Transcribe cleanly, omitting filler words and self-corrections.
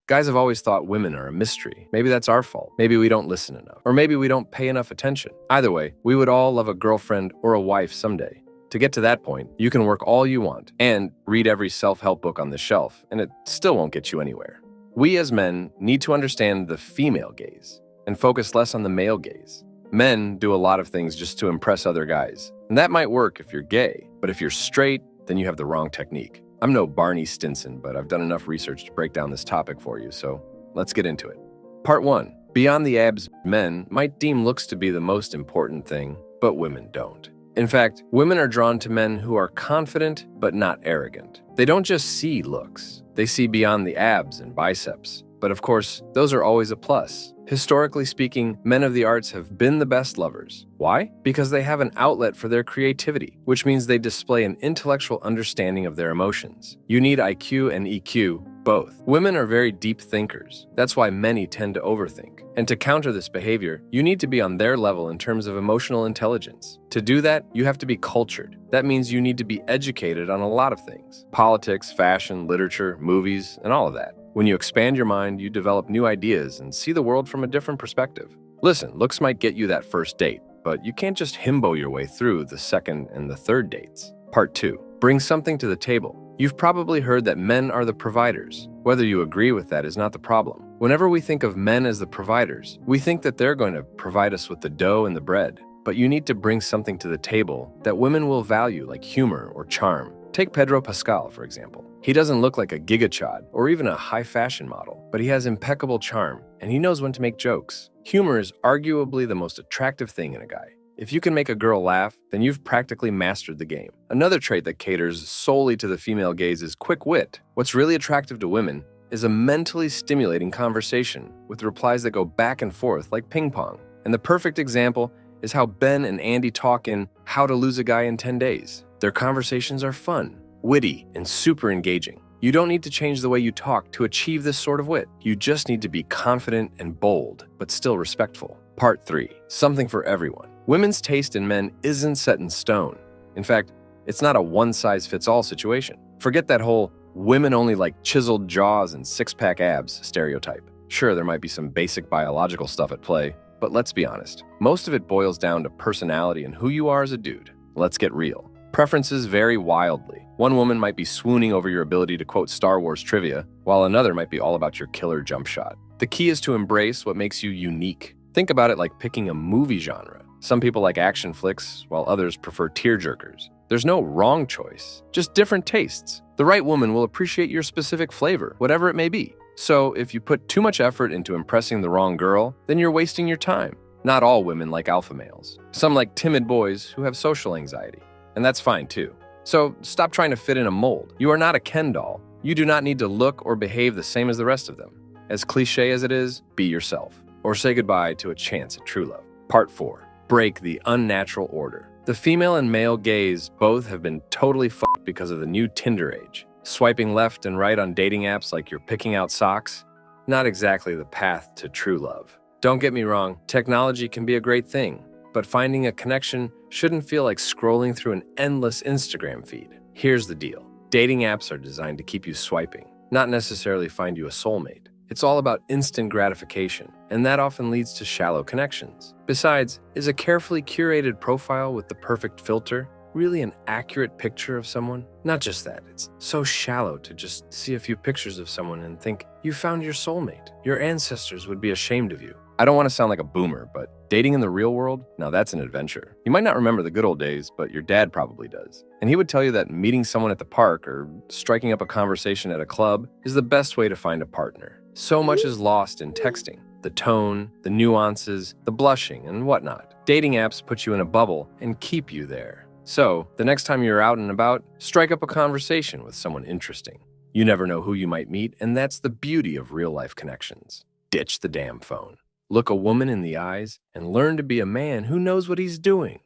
Guys have always thought women are a mystery. Maybe that's our fault. Maybe we don't listen enough. Or maybe we don't pay enough attention. Either way, we would all love a girlfriend or a wife someday. To get to that point, you can work all you want and read every self-help book on the shelf, and it still won't get you anywhere. We as men need to understand the female gaze and focus less on the male gaze. Men do a lot of things just to impress other guys, and that might work if you're gay, but if you're straight, then you have the wrong technique. I'm no Barney Stinson, but I've done enough research to break down this topic for you, so let's get into it. Part 1. Beyond the abs, men might deem looks to be the most important thing, but women don't. In fact, women are drawn to men who are confident but not arrogant. They don't just see looks, they see beyond the abs and biceps. But of course, those are always a plus. Historically speaking, men of the arts have been the best lovers. Why? Because they have an outlet for their creativity, which means they display an intellectual understanding of their emotions. You need IQ and EQ, both. Women are very deep thinkers. That's why many tend to overthink. And to counter this behavior, you need to be on their level in terms of emotional intelligence. To do that, you have to be cultured. That means you need to be educated on a lot of things: politics, fashion, literature, movies, and all of that. When you expand your mind, you develop new ideas and see the world from a different perspective. Listen, looks might get you that first date, but you can't just himbo your way through the second and the third dates. Part 2. Bring something to the table. You've probably heard that men are the providers. Whether you agree with that is not the problem. Whenever we think of men as the providers, we think that they're going to provide us with the dough and the bread. But you need to bring something to the table that women will value, like humor or charm. Take Pedro Pascal, for example. He doesn't look like a gigachad or even a high fashion model, but he has impeccable charm and he knows when to make jokes. Humor is arguably the most attractive thing in a guy. If you can make a girl laugh, then you've practically mastered the game. Another trait that caters solely to the female gaze is quick wit. What's really attractive to women is a mentally stimulating conversation with replies that go back and forth like ping pong. And the perfect example is how Ben and Andy talk in How to Lose a Guy in 10 Days. Their conversations are fun, witty, and super engaging. You don't need to change the way you talk to achieve this sort of wit. You just need to be confident and bold, but still respectful. Part 3. Something for everyone. Women's taste in men isn't set in stone. In fact, it's not a one-size-fits-all situation. Forget that whole women only like chiseled jaws and six-pack abs stereotype. Sure, there might be some basic biological stuff at play, but let's be honest. Most of it boils down to personality and who you are as a dude. Let's get real. Preferences vary wildly. One woman might be swooning over your ability to quote Star Wars trivia, while another might be all about your killer jump shot. The key is to embrace what makes you unique. Think about it like picking a movie genre. Some people like action flicks, while others prefer tearjerkers. There's no wrong choice, just different tastes. The right woman will appreciate your specific flavor, whatever it may be. So if you put too much effort into impressing the wrong girl, then you're wasting your time. Not all women like alpha males. Some like timid boys who have social anxiety. And that's fine too. So stop trying to fit in a mold. You are not a Ken doll. You do not need to look or behave the same as the rest of them. As cliche as it is, be yourself. Or say goodbye to a chance at true love. Part 4. Break the unnatural order. The female and male gaze both have been totally fucked because of the new Tinder age. Swiping left and right on dating apps like you're picking out socks? Not exactly the path to true love. Don't get me wrong, technology can be a great thing, but finding a connection shouldn't feel like scrolling through an endless Instagram feed. Here's the deal. Dating apps are designed to keep you swiping, not necessarily find you a soulmate. It's all about instant gratification, and that often leads to shallow connections. Besides, is a carefully curated profile with the perfect filter really an accurate picture of someone? Not just that, it's so shallow to just see a few pictures of someone and think you found your soulmate. Your ancestors would be ashamed of you. I don't want to sound like a boomer, but dating in the real world, now that's an adventure. You might not remember the good old days, but your dad probably does. And he would tell you that meeting someone at the park or striking up a conversation at a club is the best way to find a partner. So much is lost in texting. The tone, the nuances, the blushing, and whatnot. Dating apps put you in a bubble and keep you there. So, the next time you're out and about, strike up a conversation with someone interesting. You never know who you might meet, and that's the beauty of real-life connections. Ditch the damn phone. Look a woman in the eyes and learn to be a man who knows what he's doing.